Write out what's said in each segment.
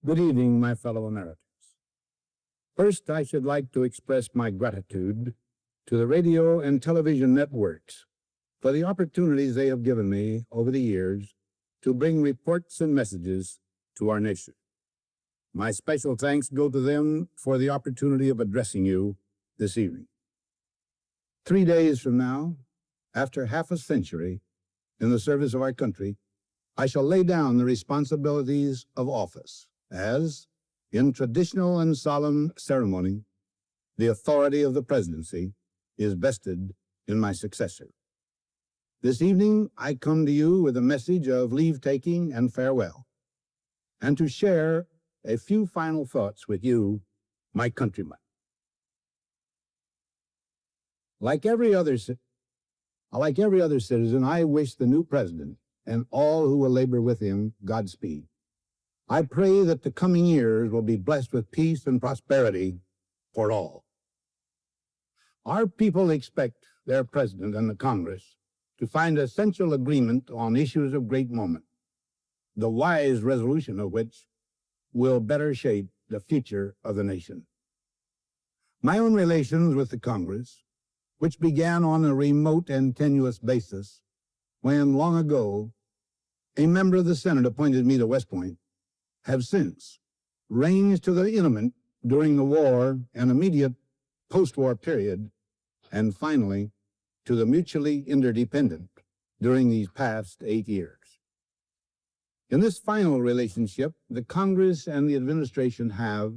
Good evening, my fellow Americans. First, I should like to express my gratitude to the radio and television networks for the opportunities they have given me over the years to bring reports and messages to our nation. My special thanks go to them for the opportunity of addressing you this evening. 3 days from now, after half a century in the service of our country, I shall lay down the responsibilities of office as, in traditional and solemn ceremony, the authority of the presidency is vested in my successor. This evening, I come to you with a message of leave-taking and farewell, and to share a few final thoughts with you, my countrymen. Like every other citizen, I wish the new president and all who will labor with him Godspeed. I pray that the coming years will be blessed with peace and prosperity for all. Our people expect their president and the Congress to find essential agreement on issues of great moment, the wise resolution of which will better shape the future of the nation. My own relations with the Congress, which began on a remote and tenuous basis when, long ago, a member of the Senate appointed me to West Point, have since ranged to the intimate during the war and immediate post-war period, and finally to the mutually interdependent during these past 8 years. In this final relationship, the Congress and the administration have,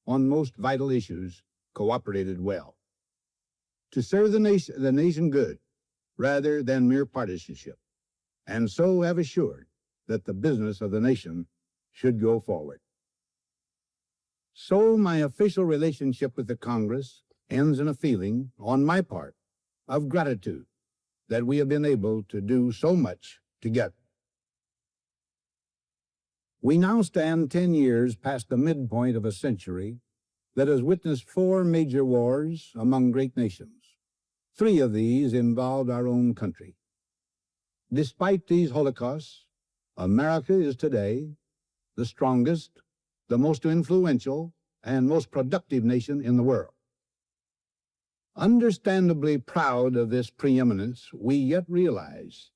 on most vital issues, cooperated well to serve the nation good rather than mere partisanship, and so have assured that the business of the nation should go forward. So my official relationship with the Congress ends in a feeling, on my part, of gratitude that we have been able to do so much together. We now stand 10 years past the midpoint of a century that has witnessed 4 major wars among great nations. 3 of these involved our own country. Despite these holocausts, America is today the strongest, the most influential, and most productive nation in the world. Understandably proud of this preeminence, we yet realize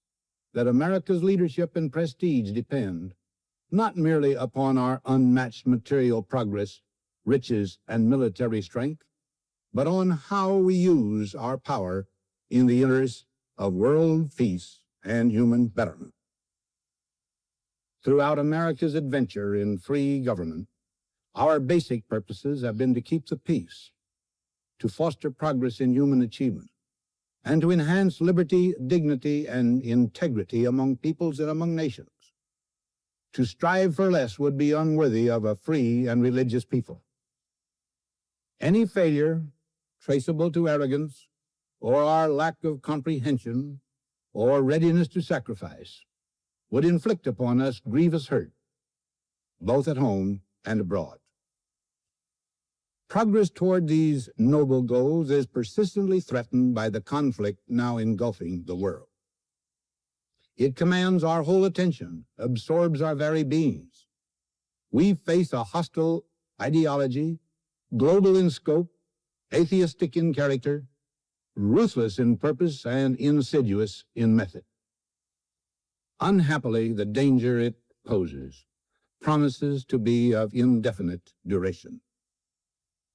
that America's leadership and prestige depend not merely upon our unmatched material progress, riches, and military strength, but on how we use our power in the interest of world peace and human betterment. Throughout America's adventure in free government, our basic purposes have been to keep the peace, to foster progress in human achievement, and to enhance liberty, dignity, and integrity among peoples and among nations. To strive for less would be unworthy of a free and religious people. Any failure traceable to arrogance or our lack of comprehension or readiness to sacrifice would inflict upon us grievous hurt, both at home and abroad. Progress toward these noble goals is persistently threatened by the conflict now engulfing the world. It commands our whole attention, absorbs our very beings. We face a hostile ideology, global in scope, atheistic in character, ruthless in purpose, and insidious in method. Unhappily, the danger it poses promises to be of indefinite duration.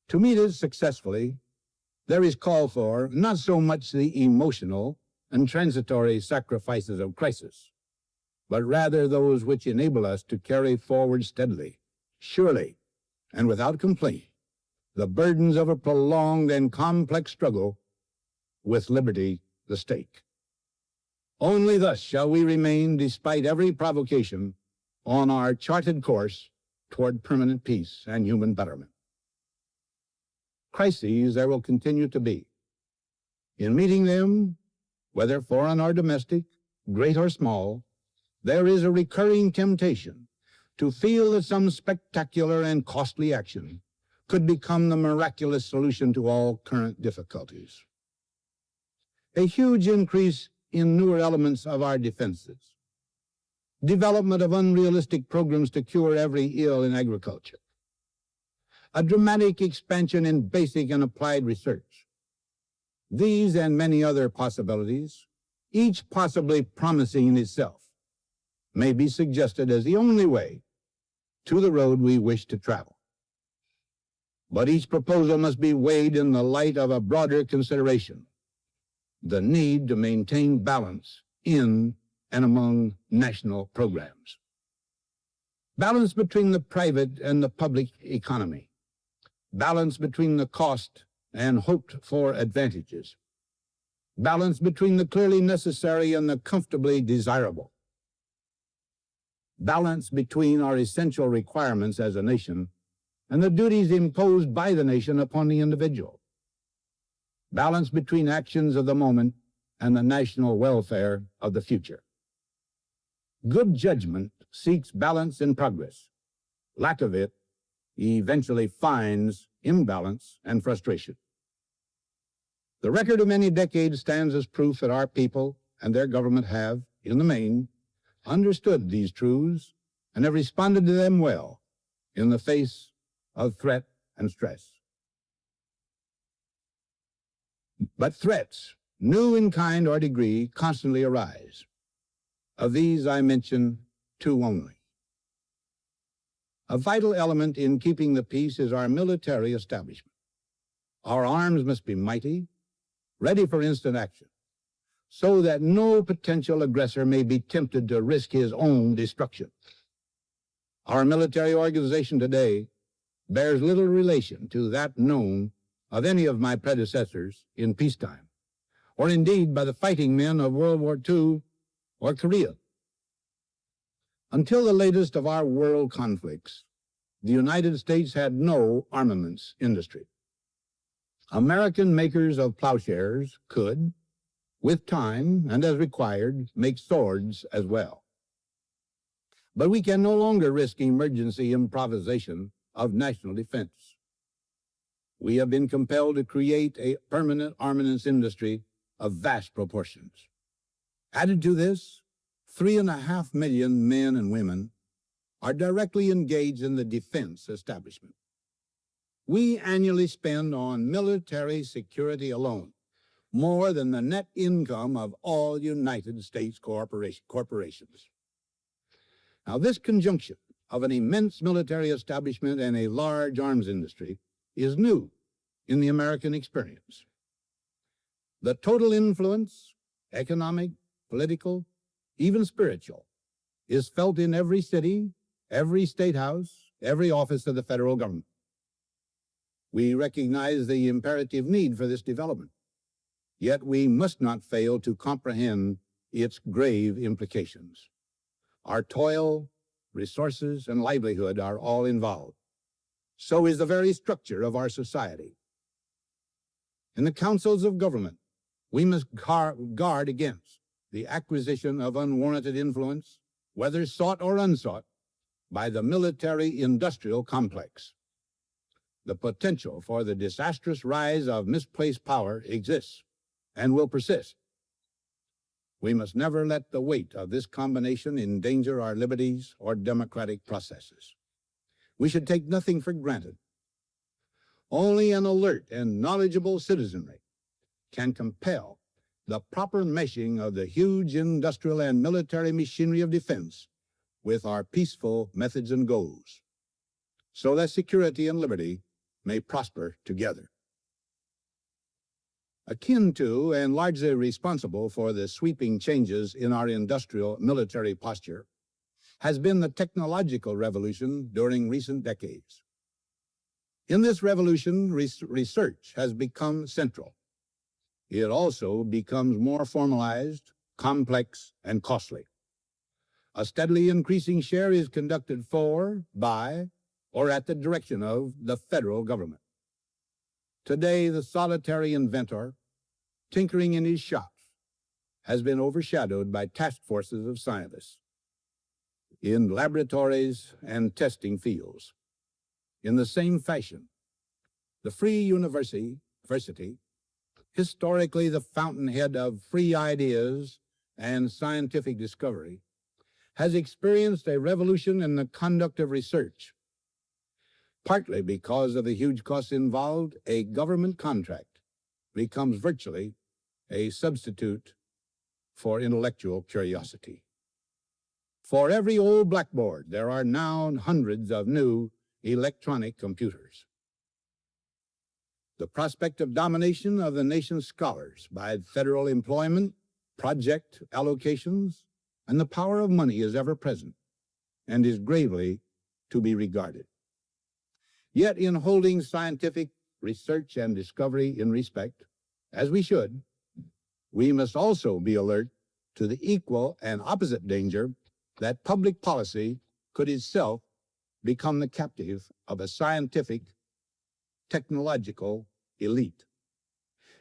To meet it successfully, there is call for not so much the emotional and transitory sacrifices of crisis, but rather those which enable us to carry forward steadily, surely, and without complaint, the burdens of a prolonged and complex struggle with liberty, the stake. Only thus shall we remain, despite every provocation, on our charted course toward permanent peace and human betterment. Crises there will continue to be. In meeting them, whether foreign or domestic, great or small, there is a recurring temptation to feel that some spectacular and costly action could become the miraculous solution to all current difficulties. A huge increase in newer elements of our defenses, development of unrealistic programs to cure every ill in agriculture, a dramatic expansion in basic and applied research. These and many other possibilities, each possibly promising in itself, may be suggested as the only way to the road we wish to travel. But each proposal must be weighed in the light of a broader consideration, the need to maintain balance in and among national programs. Balance between the private and the public economy. Balance between the cost and hoped-for advantages. Balance between the clearly necessary and the comfortably desirable. Balance between our essential requirements as a nation and the duties imposed by the nation upon the individual. Balance between actions of the moment and the national welfare of the future. Good judgment seeks balance in progress. Lack of it eventually finds imbalance and frustration. The record of many decades stands as proof that our people and their government have, in the main, understood these truths and have responded to them well in the face of threat and stress. But threats, new in kind or degree, constantly arise. Of these I mention two only. A vital element in keeping the peace is our military establishment. Our arms must be mighty, ready for instant action, so that no potential aggressor may be tempted to risk his own destruction. Our military organization today bears little relation to that known of any of my predecessors in peacetime, or indeed by the fighting men of World War II or Korea. Until the latest of our world conflicts, the United States had no armaments industry. American makers of plowshares could, with time and as required, make swords as well. But we can no longer risk emergency improvisation of national defense. We have been compelled to create a permanent armaments industry of vast proportions. Added to this, 3.5 million men and women are directly engaged in the defense establishment. We annually spend on military security alone more than the net income of all United States corporations. Now, this conjunction of an immense military establishment and a large arms industry is new in the American experience. The total influence, economic, political, even spiritual, is felt in every city, every state house, every office of the federal government. We recognize the imperative need for this development, yet we must not fail to comprehend its grave implications. Our toil, resources, and livelihood are all involved. So is the very structure of our society. In the councils of government, we must guard against the acquisition of unwarranted influence, whether sought or unsought, by the military-industrial complex. The potential for the disastrous rise of misplaced power exists and will persist. We must never let the weight of this combination endanger our liberties or democratic processes. We should take nothing for granted. Only an alert and knowledgeable citizenry can compel the proper meshing of the huge industrial and military machinery of defense with our peaceful methods and goals, so that security and liberty may prosper together. Akin to and largely responsible for the sweeping changes in our industrial military posture has been the technological revolution during recent decades. In this revolution, research has become central. It also becomes more formalized, complex, and costly. A steadily increasing share is conducted for, by, or at the direction of the federal government. Today, the solitary inventor, tinkering in his shops, has been overshadowed by task forces of scientists in laboratories and testing fields. In the same fashion, the free university, historically the fountainhead of free ideas and scientific discovery, has experienced a revolution in the conduct of research. Partly because of the huge costs involved, a government contract becomes virtually a substitute for intellectual curiosity. For every old blackboard, there are now hundreds of new electronic computers. The prospect of domination of the nation's scholars by federal employment, project allocations, and the power of money is ever present and is gravely to be regarded. Yet in holding scientific research and discovery in respect, as we should, we must also be alert to the equal and opposite danger that public policy could itself become the captive of a scientific, technological elite.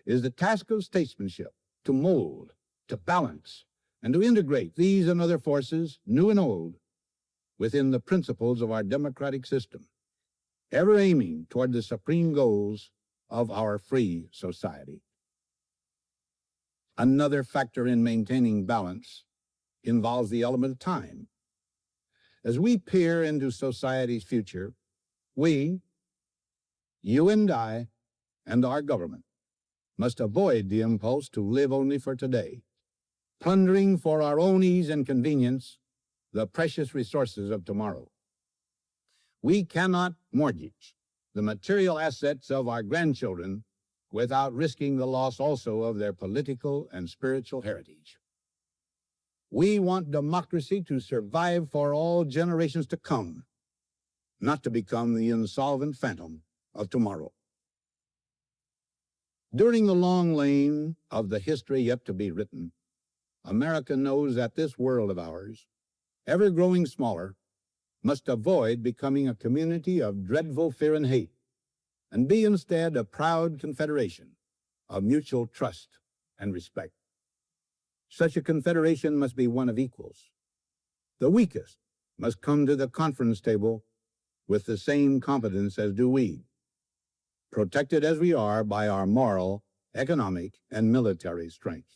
It is the task of statesmanship to mold, to balance, and to integrate these and other forces, new and old, within the principles of our democratic system, ever aiming toward the supreme goals of our free society. Another factor in maintaining balance involves the element of time. As we peer into society's future, we, you and I, and our government must avoid the impulse to live only for today, plundering for our own ease and convenience the precious resources of tomorrow. We cannot mortgage the material assets of our grandchildren without risking the loss also of their political and spiritual heritage. We want democracy to survive for all generations to come, not to become the insolvent phantom of tomorrow. During the long lane of the history yet to be written, America knows that this world of ours, ever growing smaller, must avoid becoming a community of dreadful fear and hate, and be instead a proud confederation of mutual trust and respect. Such a confederation must be one of equals. The weakest must come to the conference table with the same confidence as do we, protected as we are by our moral, economic, and military strengths.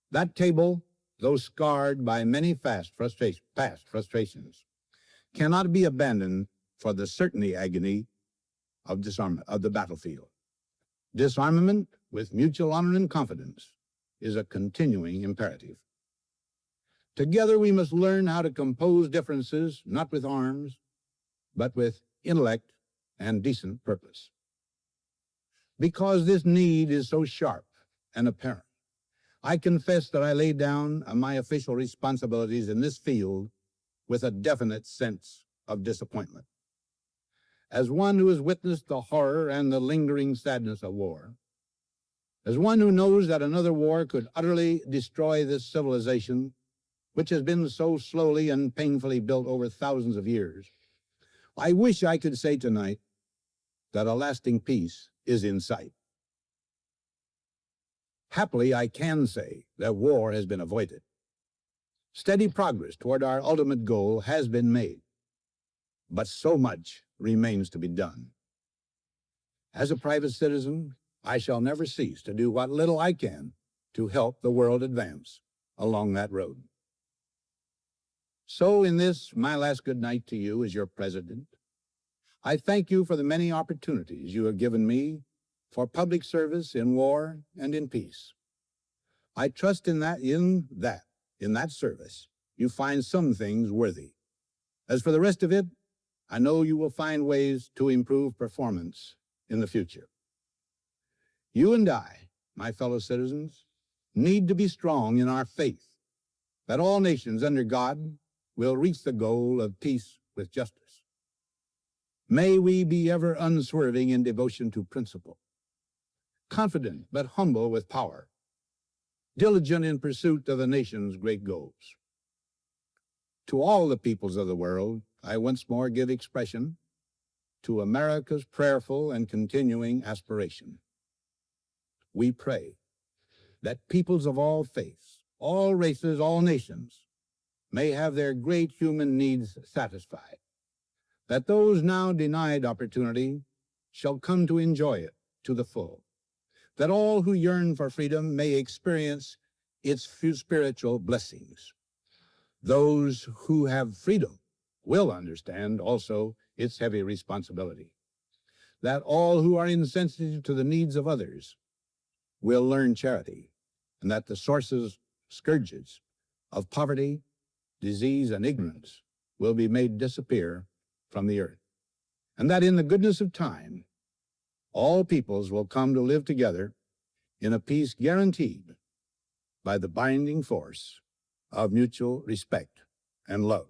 That table, though scarred by many past frustrations, cannot be abandoned for the certainty agony of disarmament of the battlefield. Disarmament with mutual honor and confidence is a continuing imperative. Together we must learn how to compose differences, not with arms, but with intellect and decent purpose. Because this need is so sharp and apparent, I confess that I lay down my official responsibilities in this field with a definite sense of disappointment. As one who has witnessed the horror and the lingering sadness of war, as one who knows that another war could utterly destroy this civilization, which has been so slowly and painfully built over thousands of years, I wish I could say tonight that a lasting peace is in sight. Happily, I can say that war has been avoided. Steady progress toward our ultimate goal has been made, but so much remains to be done. As a private citizen, I shall never cease to do what little I can to help the world advance along that road. So in this, my last good night to you as your president, I thank you for the many opportunities you have given me for public service in war and in peace. I trust in that service, you find some things worthy. As for the rest of it, I know you will find ways to improve performance in the future. You and I, my fellow citizens, need to be strong in our faith that all nations under God will reach the goal of peace with justice. May we be ever unswerving in devotion to principle, confident but humble with power, diligent in pursuit of the nation's great goals. To all the peoples of the world, I once more give expression to America's prayerful and continuing aspiration. We pray that peoples of all faiths, all races, all nations may have their great human needs satisfied, that those now denied opportunity shall come to enjoy it to the full, that all who yearn for freedom may experience its spiritual blessings. Those who have freedom will understand also its heavy responsibility. That all who are insensitive to the needs of others will learn charity, and that the scourges of poverty, disease, and ignorance will be made disappear from the earth, and that in the goodness of time, all peoples will come to live together in a peace guaranteed by the binding force of mutual respect and love.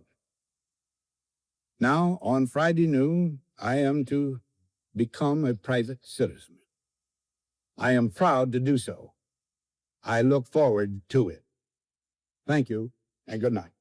Now, on Friday noon, I am to become a private citizen. I am proud to do so. I look forward to it. Thank you, and good night.